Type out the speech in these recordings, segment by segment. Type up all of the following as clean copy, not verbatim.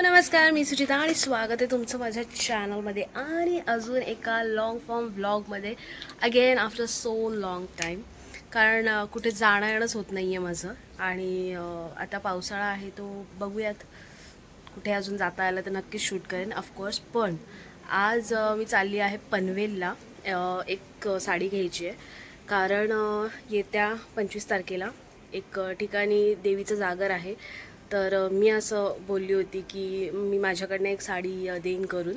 नमस्कार, मी सुचिता आणि स्वागत आहे तुमचं माझ्या चॅनलमध्ये आणि अजून एका लॉंग फॉर्म व्लॉगमध्ये again after so long time. कारण कुठे जाणं येणंच होत नाही आहे माझं आणि आता पावसाळा आहे तो बघूयात कुठे अजून जाता आलं तर नक्कीच शूट करेन ऑफकोर्स. पण आज मी चालली आहे पनवेलला. एक साडी घ्यायची आहे कारण येत्या 25 तारखेला एक ठिकाणी देवीचं जागर आहे. तर मी असं बोलली होती की मी माझ्याकडनं एक साडी देईन करून,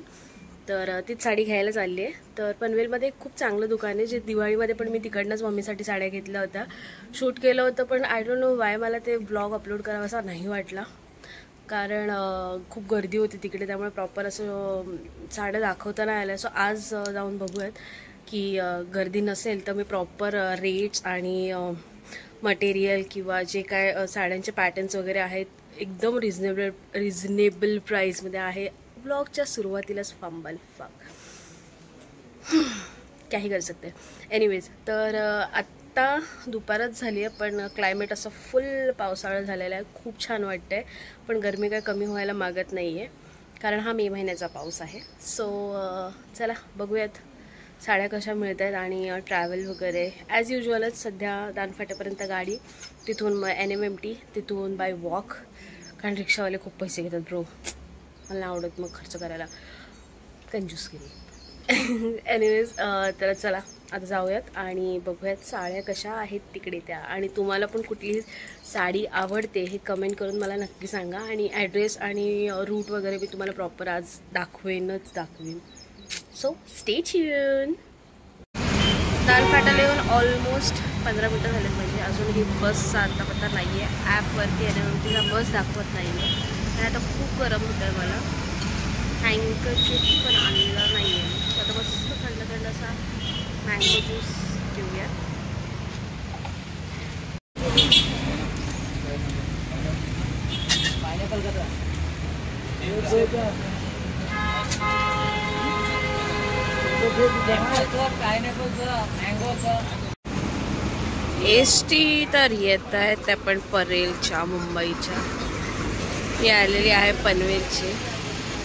तर तीच साडी घ्यायला चालली आहे. तर पनवेलमध्ये एक खूप चांगलं दुकान आहे जे दिवाळीमध्ये पण मी तिकडनंच मम्मीसाठी साड्या घेतल्या होत्या, शूट केलं होतं. पण आय डोंट नो वाय मला ते ब्लॉग अपलोड करावासा नाही वाटला कारण खूप गर्दी होती तिकडे, त्यामुळे प्रॉपर असं साड्या दाखवता नाही आल्या. सो आज जाऊन बघूयात की गर्दी नसेल तर मी प्रॉपर रेट्स आणि मटेरियल किंवा जे काय साड्यांचे पॅटर्न्स वगैरे आहेत एकदम रिजनेबल प्राईसमध्ये आहे. ब्लॉगच्या सुरुवातीलाच फंबल काही कर सकते. एनिवेज, तर आत्ता दुपारच झाली आहे पण क्लायमेट असं फुल पावसाळा झालेला आहे. खूप छान वाटतंय पण गरमी काय कमी व्हायला मागत नाही आहे कारण हा मे महिन्याचा पाऊस आहे. सो चला बघूयात साड्या कशा मिळत आहेत आणि ट्रॅव्हल वगैरे ॲज युजलच. सध्या दानफाट्यापर्यंत गाडी, तिथून मग NMMT, तिथून बाय वॉक, कारण रिक्षावाले खूप पैसे घेतात ब्रो. मला नाही आवडत मग खर्च करायला, कंजूसगिरी. एनिवेज, तर चला आता जाऊयात आणि बघूयात साड्या कशा आहेत तिकडे त्या. आणि तुम्हाला पण कुठली साडी आवडते हे कमेंट करून मला नक्की सांगा. आणि ॲड्रेस आणि रूट वगैरे मी तुम्हाला प्रॉपर आज दाखवेन. So stay tune. दानफाट्याला येऊन ऑलमोस्ट 15 मिनटं झालेत. म्हणजे अजूनही बसचा आता पत्ता नाही आहे. ॲपवरती NMMTला बस दाखवत नाही आहे आणि आता खूप गरम होतं आहे. मला हँकरचीफ पण आणलं नाही आहे. आता मस्त थंड असा मँगो ज्यूस घेऊया. ST तर येत आहे त्या पण परेलच्या मुंबईच्या. मी आलेली आहे पनवेलची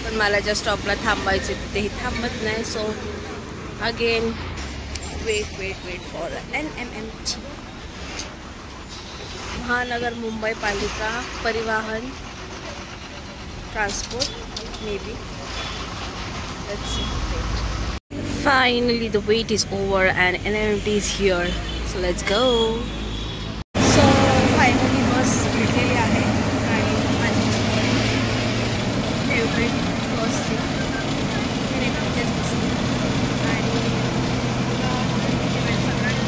पण मला ज्या स्टॉपला थांबायचे तिथेही थांबत नाही. So again wait for NMMT. Mahanagar Mumbai Palika Parivahan transport may be. Finally the wait is over and NMMT is here. So let's go. So finally बस भेटलेली आहे आणि माझी फेवरेट बस आणि सगळ्यात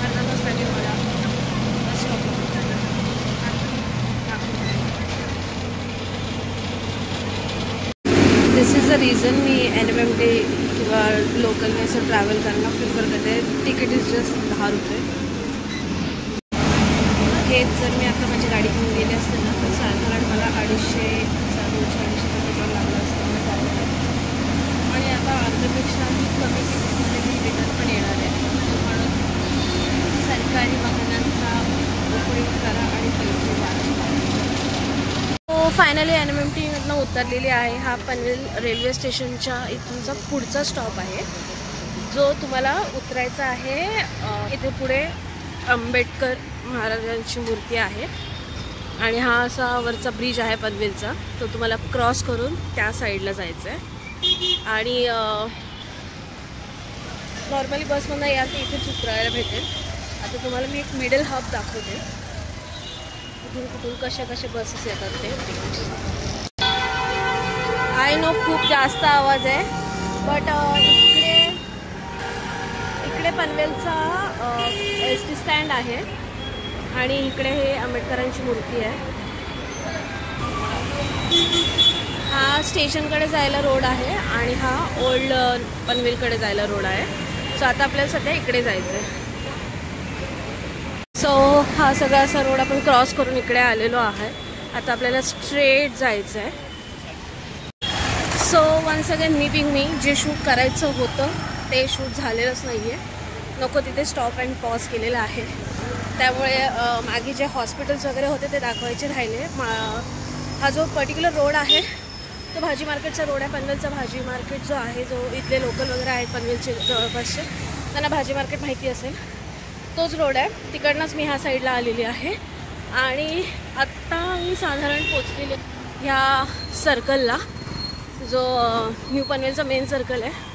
अर्धा तास लागेल मला बस स्टॉपला. दिस इज द रिझन मी NMMT किंवा लोकलने असं ट्रॅव्हल करायला प्रिफर करते. तिकीट इज जस्ट 10 रुपये. हेच जर मी आता माझी गाडी घेऊन गेले असते ना तर साधारण मला 250-250 पेट्रोल लागलं असतं मला चालतं. आणि आता अर्ध्यापेक्षाही कमी तिकीटमध्ये मी रिटर्न पण येणार आहे. म्हणून सरकारी वाहनांचा उपयोग करा आणि पैसे वाचवा. फायनली NMMTमधनं उतरलेली आहे. हा पनवेल रेल्वे स्टेशनच्या इथूनचा पुढचा स्टॉप आहे जो तुम्हाला उतरायचा आहे. इथे पुढे आंबेडकर महाराजांची मूर्ती आहे आणि हा असा वरचा ब्रिज आहे पनवेलचा, तो तुम्हाला क्रॉस करून त्या साईडला जायचं आहे. आणि नॉर्मली बसमधनं याल तर इथेच उतरायला भेटेल. आता तुम्हाला मी एक मिडल हब दाखवते कुठून कशा बसेस येतात ते. आय नो खूप जास्त आवाज आहे बट इकडे पनवेलचा ST स्टँड आहे आणि इकडे हे आंबेडकरांची मूर्ती आहे. हा स्टेशनकडे जायला रोड आहे आणि हा ओल्ड पनवेलकडे जायला रोड आहे. सो आता आपल्याला सध्या इकडे जायचं आहे. सो हा सगळा असा रोड आपण क्रॉस करून इकडे आलेलो आहे. आता आपल्याला स्ट्रेट जायचं आहे. सो वन्स अगेन मी जे शूट करायचं होतं ते शूट झालेलंच नाही आहे. नको तिथे स्टॉप अँड पॉज केलेला आहे. त्यामुळे मागे जे हॉस्पिटल्स वगैरे होते ते दाखवायचे राहिले. हा जो पर्टिक्युलर रोड आहे तो भाजी मार्केटचा रोड आहे. पनवेलचा भाजी मार्केट जो आहे, जो इथले लोकल वगैरे आहेत पनवेलचे जवळपासचे, त्यांना भाजी मार्केट माहिती असेल, तोच रोड आहे. तिकडनंच मी ह्या साईडला आलेली आहे आणि आत्ता मी साधारण पोचलेली ह्या सर्कलला, जो न्यू पनवेलचा मेन सर्कल आहे.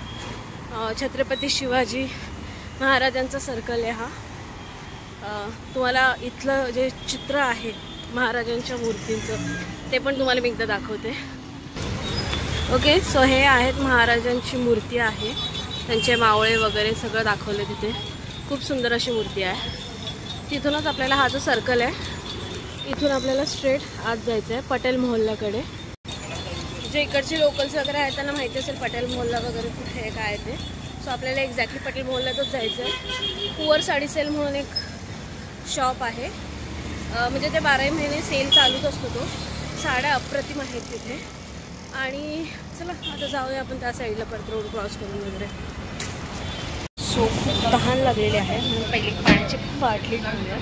छत्रपती शिवाजी महाराजांचा सर्कल आहे हा. तुम्हाला इथलं जे चित्र आहे महाराजांच्या मूर्तींचं ते पण तुम्हाला मी एकदा दाखवते. ओके, सो हे आहेत महाराजांची मूर्ती आहे, त्यांचे मावळे वगैरे सगळं दाखवलं तिथे. खूप सुंदर अशी मूर्ती आहे. तिथूनच आपल्याला हा जो सर्कल आहे इथून आपल्याला स्ट्रेट आत जायचं आहे पटेल मोहल्ल्याकडे. जे इकडचे लोकल्स वगैरे आहेत त्यांना माहिती असेल पटेल मोहल्ला वगैरे कुठे आहे काय ते. सो आपल्याला एक्झॅक्टली पटेल मोहल्ल्यातच जायचं आहे. पुअर साडी सेल म्हणून एक शॉप आहे, म्हणजे ते 12 महिने सेल चालूच असतो. तो साड्या अप्रतिम आहेत तिथे. आणि चला आता जाऊया आपण त्या साईडला परत रोड क्रॉस करून वगैरे. सो खूप तहान लागलेली आहे म्हणून पहिली पाण्याची बाटली घेऊया.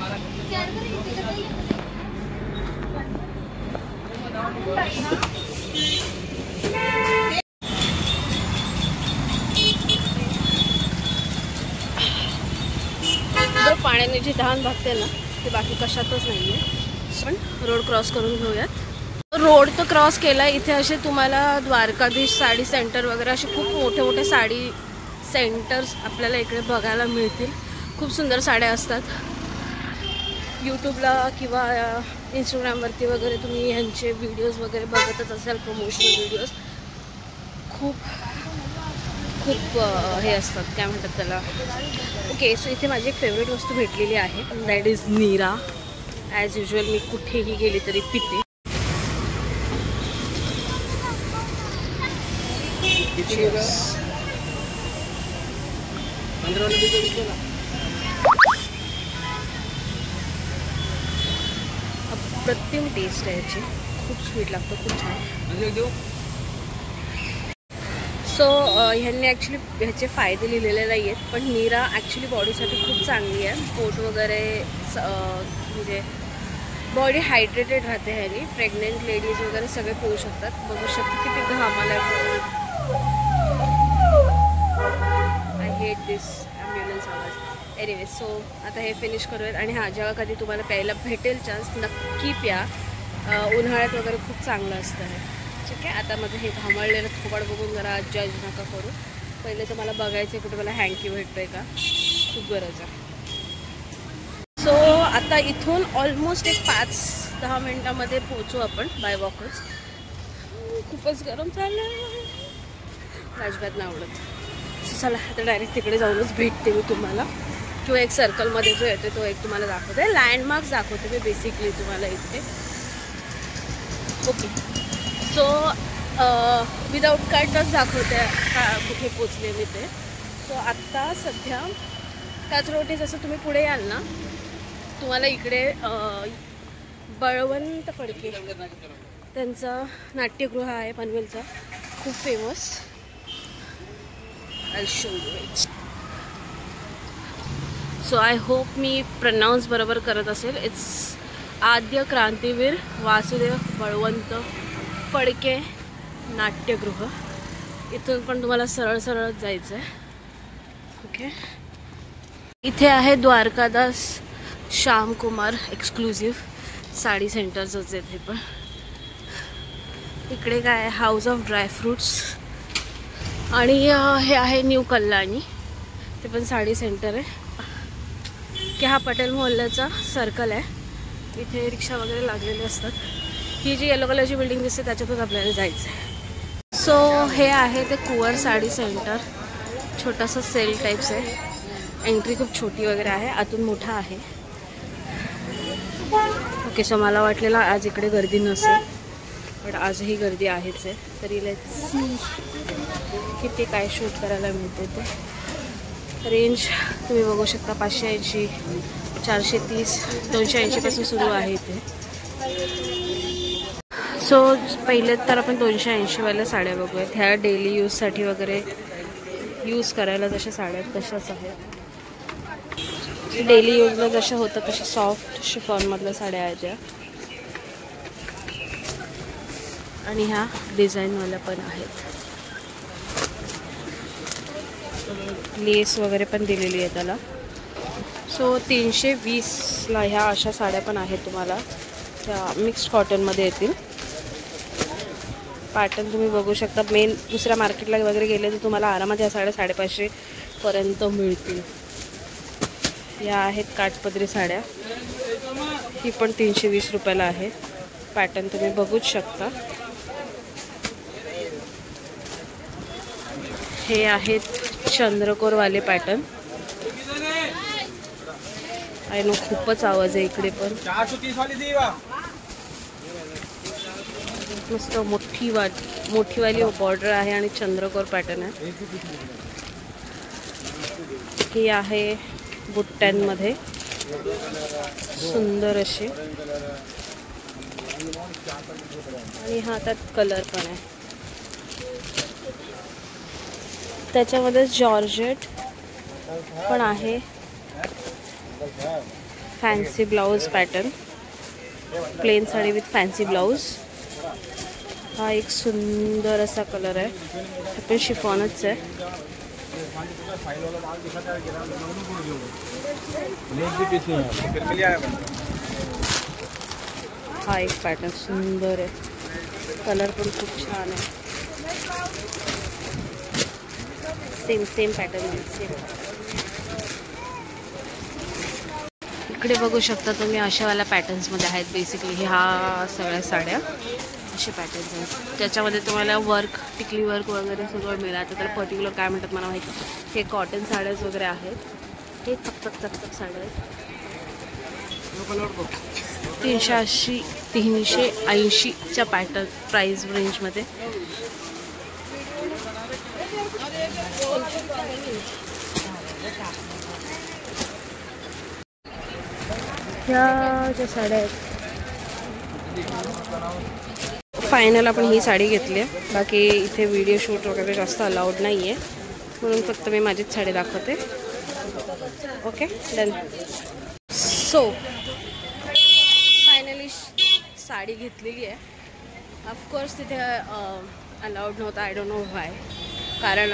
पाण्याने जी तहान भागते ना ते बाकी कशातच नाही आहे. पण रोड क्रॉस करून घेऊयात. रोड तर क्रॉस केला. इथे असे तुम्हाला द्वारकाधीश साडी सेंटर वगैरे असे खूप मोठे मोठे साडी सेंटर्स आपल्याला इकडे बघायला मिळतील. खूप सुंदर साड्या असतात. यूट्यूबला किंवा इंस्टाग्रामवरती वगैरे तुम्ही ह्यांचे व्हिडिओज वगैरे बघतच असाल, प्रमोशनल व्हिडिओज. खूप खूप हे असतात, काय म्हणतात त्याला. ओके, सो इथे माझी एक फेवरेट वस्तू भेटलेली आहे, that is neera. As usual मी कुठेही गेली तरी पिते. अप्रतिम टेस्ट आहे याची, खूप स्वीट लागतं, खूप छान. सो ह्यांनी ॲक्च्युली ह्याचे फायदे लिहिलेले नाही आहेत, पण नीरा ॲक्च्युली बॉडीसाठी खूप चांगली आहे. पोट वगैरे म्हणजे बॉडी हायड्रेटेड राहते ह्यानी. प्रेग्नेंट लेडीज वगैरे सगळे पिऊ शकतात. बघू शकतो किती घामाला. आय हेट दिस ॲम्ब्युलन्स आवाज. एनिवे, सो आता हे फिनिश करूयात. आणि हां, जेव्हा कधी तुम्हाला प्यायला भेटेल चान्स नक्की प्या. उन्हाळ्यात वगैरे खूप चांगलं असतं हे. ठीक आहे, आता माझं हे घामळलेलं थोबाड बघून जरा जज नका करू. पहिले तर मला बघायचं आहे कुठे मला हँकी भेटतो आहे का, खूप गरज आहे. सो आता इथून ऑलमोस्ट एक 5-10 मिनटामध्ये पोहोचू आपण बाय वॉकच. खूपच गरम चाललं आहे, अजिबात नाही आवडत. चला आता डायरेक्ट तिकडे जाऊनच भेटते मी तुम्हाला, किंवा एक सर्कलमध्ये जो येतो तो एक तुम्हाला दाखवते. लँडमार्क्स दाखवते मी बेसिकली तुम्हाला इथे. ओके, सो विदाऊट कार्डच दाखवते का कुठे पोचले मी ते. सो आत्ता सध्या त्याच रोडने जसं तुम्ही पुढे याल ना, तुम्हाला इकडे बळवंत फडके त्यांचं नाट्यगृह आहे पनवेलचा, खूप famous. I show you it. So I hope me pronounce बरोबर करत असेल. इट्स आद्य क्रांतीवीर वासुदेव बळवंत फडके नाट्यगृह. इथून पण तुम्हाला सरळ सरळच जायचं आहे. ओके, इथे आहे द्वारकादास श्यामकुमार एक्सक्लुझिव्ह साडी सेंटर्सच येते. पण इकडे काय आहे, हाऊस ऑफ ड्रायफ्रूट्स. आणि हे आहे न्यू कल्याणी, ते पण साडी सेंटर आहे. की हा पटेल मोहल्ल्याचा सर्कल आहे. इथे रिक्षा वगैरे लागलेले असतात. ही जी येलो कलरची बिल्डिंग दिसते त्याच्यातच आपल्याला जायचं आहे. सो हे आहे ते कुंवर साडी सेंटर. छोटासा सेल टाईप्स आहे. एंट्री खूप छोटी वगैरे आहे, आतून मोठा आहे. ओके, सो मला वाटलेलं आज इकडे गर्दी नसेल, पण आजही गर्दी आहेच आहे. तरी लेट्स सी किती काय शूट करायला मिळते ते. रेंज तुम्ही बघू शकता, 580, 430, 280 पासून सुरू आहे इथे. सो पहिले तर आपण 280वाल्या साड्या बघूयात. ह्या डेली यूजसाठी वगैरे यूज करायला जशा साड्या आहेत तशाच आहेत. डेली यूजला जशा होतात तशा सॉफ्ट शिफॉनमधल्या साड्या आहेत त्या. आणि ह्या डिझाईनवाल्या पण आहेत. लेस वगैरे पण दिलेली आहे त्याला. सो 320ला ह्या अशा साड्या पण आहेत तुम्हाला. त्या मिक्स्ड कॉटनमध्ये येतील. पॅटर्न तुम्ही बघू शकता. मेन दुसऱ्या मार्केटला वगैरे गेले तर तुम्हाला आरामात ह्या साड्या 550 पर्यंत मिळतील. या आहेत काठपदरी साड्या. ही पण 320 रुपयाला आहे. पॅटर्न तुम्ही बघूच शकता. हे आहेत चंद्रकोरवाले पॅटर्न. आय नो खूपच आवाज आहे इकडे पण. मस्त मोठीवाली बॉर्डर आहे आणि चंद्रकोर पॅटर्न आहे. ही आहे बुट्ट्यांमध्ये सुंदर अशी. आणि हा त्यात कलर पण आहे. त्याच्यामध्ये जॉर्जेट पण आहे. Fancy blouse pattern. Plain sari with fancy blouse. हा एक सुंदर असा कलर आहे. हा पण शिफॉनच आहे. हा एक पॅटर्न सुंदर आहे. कलर पण खूप छान आहे. Same pattern same. इकडे बघू शकता तुम्ही अशावाल्या पॅटर्न्समध्ये आहेत. बेसिकली ह्या सगळ्या साड्या असे पॅटर्न्स आहेत. त्याच्यामध्ये तुम्हाला वर्क, टिकली वर्क वगैरे सगळं मिळेल. आता तर पर्टिक्युलर काय म्हणतात मला माहिती. हे कॉटन साड्याच वगैरे आहेत. हे चकचक साड्या आहेत. 380च्या पॅटर्न प्राइस रेंजमध्ये. ह्या ज्या साड्या आहेत फायनल आपण ही साडी घेतली आहे. बाकी इथे व्हिडिओ शूट वगैरे जास्त अलाउड नाही आहे म्हणून फक्त मी माझीच साडी दाखवते. Okay done. So finally sari घेतलेली आहे. ऑफकोर्स तिथे अलाउड नव्हतं. I don't know why. कारण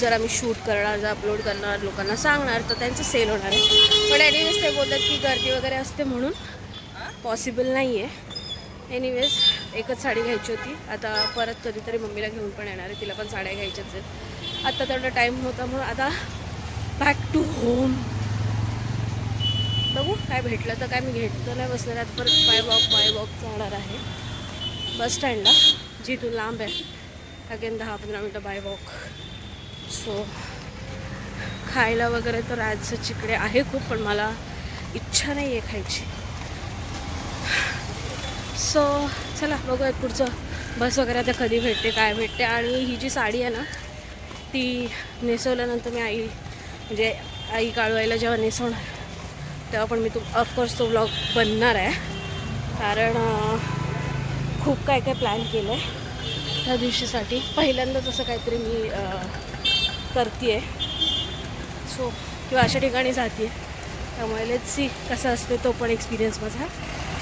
जर आम्ही शूट करणार, जर अपलोड करणार, लोकांना सांगणार तर त्यांचं सेल होणार आहे. पण एनिवेज ते बोलतात की गर्दी वगैरे असते म्हणून पॉसिबल नाही आहे. एनिवेज एकच साडी घ्यायची होती. आता परत कधीतरी मम्मीला घेऊन पण येणार आहे. तिला पण साड्या घ्यायच्याच आहेत. आत्ता तेवढा टाईम होता म्हणून आता बॅक टू होम. बघू काय भेटलं तर काय. मी घेतलं नाही बसणार. आता परत बाय वॉक जाणार आहे बस स्टँडला, जिथून लांब आहे. अगेन 10-15 मिनटं बाय वॉक. सो खायला वगैरे तर आज चिकडे आहे खूप, पण मला इच्छा नाही आहे खायची. सो चला बघूया पुढचं बस वगैरे आता कधी भेटते, काय भेटते. आणि ही जी साडी आहे ना ती नेसवल्यानंतर मी म्हणजे आई काळवायला जेव्हा नेसवणार तेव्हा पण मी ऑफकोर्स तो व्लॉग बनणार आहे. कारण खूप काय प्लॅन केलं आहे त्या दिवशीसाठी. पहिल्यांदाच असं काहीतरी मी करते आहे. सो किंवा अशा ठिकाणी जाते आहे. त्यामुळे लेट्स सी कसं असते तो पण एक्सपिरियन्स माझा.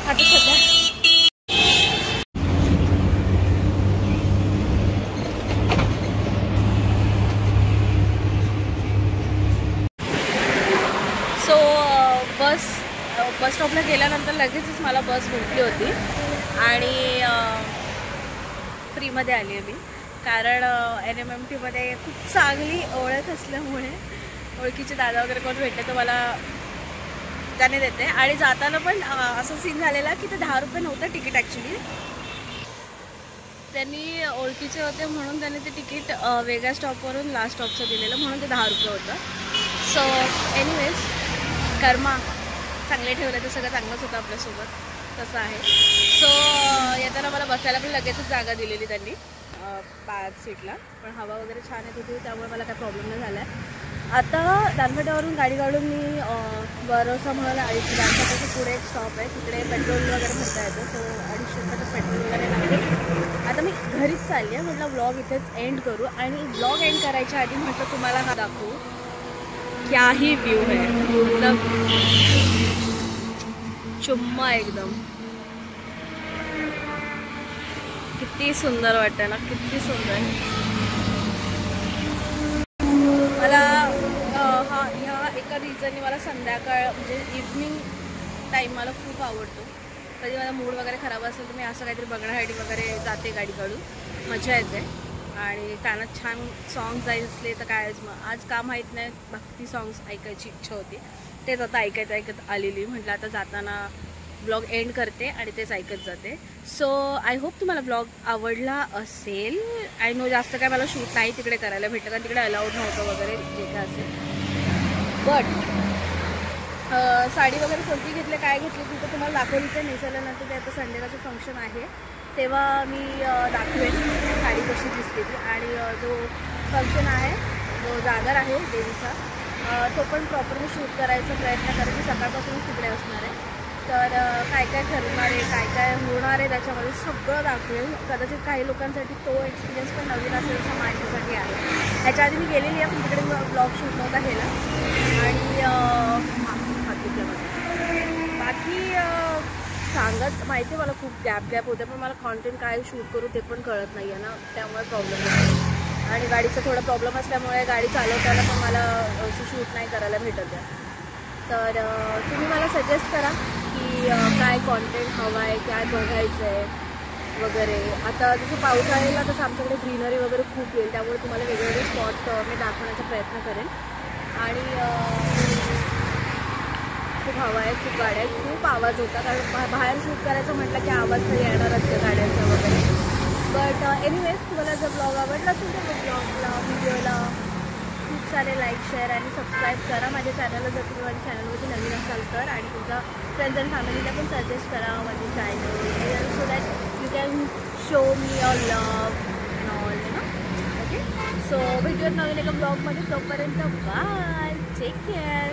आता सध्या बस स्टॉपला गेल्यानंतर लगेचच मला बस भेटली होती आणि फ्रीमध्ये आली आहे मी. कारण NMMTमध्ये खूप चांगली ओळख असल्यामुळे ओळखीचे दादा वगैरे कोण भेटले तर मला त्याने देते. आणि जाताना पण असं सीन झालेला की ते 10 रुपये नव्हतं तिकीट. ॲक्च्युली त्यांनी ओळखीचे होते म्हणून त्यांनी ते तिकीट वेगळ्या स्टॉपवरून लास्ट स्टॉपचं दिलेलं म्हणून ते 10 रुपये होतं. सो एनिवेज कर्मा चांगले ठेवलं तर सगळं चांगलंच होतं आपल्यासोबत. तसं आहे. सो येताना मला बसायला पण लगेचच जागा दिलेली त्यांनी 5 सीटला. पण हवा वगैरे छान येत होती त्यामुळे मला काय प्रॉब्लेम नाही झाला आहे. आता दानपेठावरून गाडी काढून मी बरोसा म्हणून 250 रुपयाच्या पुढे एक स्टॉप आहे. तिकडे पेट्रोल वगैरे भरता येतं. सो 250 रुपयाचं पेट्रोल वगैरे लागते. आता मी घरीच चालली आहे. म्हटलं व्लॉग इथेच एंड करू. आणि व्लॉग एंड करायच्या आधी म्हटलं तुम्हाला हा दाखवू. क्या ही व्यू है. मतलब चुम्मा एकदम. किती सुंदर वाटतं ना, किती सुंदर. मला ह्या एका रिझननी मला संध्याकाळ म्हणजे इव्हनिंग टाईम मला खूप आवडतो. कधी मला मूड वगैरे खराब असेल तर मी असं काहीतरी बघण्यासाठी वगैरे जाते गाडी काढून, मजा येते. आणि कानात छान सॉंग्स असले तर काय, आज का माहीत नाही भक्ती सॉंग्स ऐकायची इच्छा होती, तेच आता ऐकत आलेली. म्हटलं आता जाताना ब्लॉग एंड करते आणि तेच ऐकत जाते. सो आय होप तुम्हाला ब्लॉग आवडला असेल. आय नो जास्त काय मला शूट नाही तिकडे करायला भेटलं, कारण तिकडे अलाउड नव्हतं वगैरे जे काय असेल. बट साडी वगैरे कोणती घेतले काय घेतली तिथं तुम्हाला दाखवलीच आहे. नेसल्यानंतर ते आता संडेलाचं फंक्शन आहे तेव्हा मी दाखवेन साडी कशी दिसते ती. आणि जो फंक्शन आहे, जो जागर आहे देवीचा, तो पण प्रॉपरली शूट करायचा प्रयत्न करेन. मी सकाळपासूनच तिकडे असणार आहे. तर काय काय ठरणार आहे, काय काय होणार आहे त्याच्यामध्ये सगळं दाखवेल. कदाचित काही लोकांसाठी तो एक्सपिरियन्स पण नवीन असेल असं माझ्यासाठी आहे. ह्याच्या आधी मी गेलेली आहे पण तिकडे ब्लॉग शूट नव्हता केला. आणि बाकी सांगत माहिती आहे मला खूप गॅप होते, पण मला कॉन्टेंट काय शूट करू ते पण कळत नाही आहे ना, त्यामुळे प्रॉब्लेम होतो. आणि गाडीचा थोडा प्रॉब्लेम असल्यामुळे गाडी चालवताना पण मला शूट नाही करायला भेटत आहे. तर तुम्ही मला सजेस्ट करा की काय कॉन्टेंट हवं आहे, काय बघायचं आहे वगैरे. आता जसं पावसाळ्याला तसं आमच्याकडे ग्रीनरी वगैरे खूप येईल, त्यामुळे तुम्हाला वेगवेगळे स्पॉट मी दाखवण्याचा प्रयत्न करेन. आणि खूप हवा आहे, खूप गाड्या आहेत, खूप आवाज होता, कारण बाहेर शूट करायचं म्हटलं की आवाज तर येणारच आहे गाड्यांचा वगैरे. बट एनिवेज तुम्हाला जर ब्लॉग आवडला असेल तर ब्लॉगला व्हिडिओला खूप सारे लाईक शेअर आणि सबस्क्राईब करा माझ्या चॅनलला, जर तुम्ही माझ्या चॅनलमध्ये नवीन असाल तर. आणि तुमच्या फ्रेंड्स अँड फॅमिलीला पण सजेस्ट करा माझे channel, so that you can show me your love and all, you know. Okay, so भेटूयात नवीन एका ब्लॉगमध्ये. तोपर्यंत बाय, टेक केअर.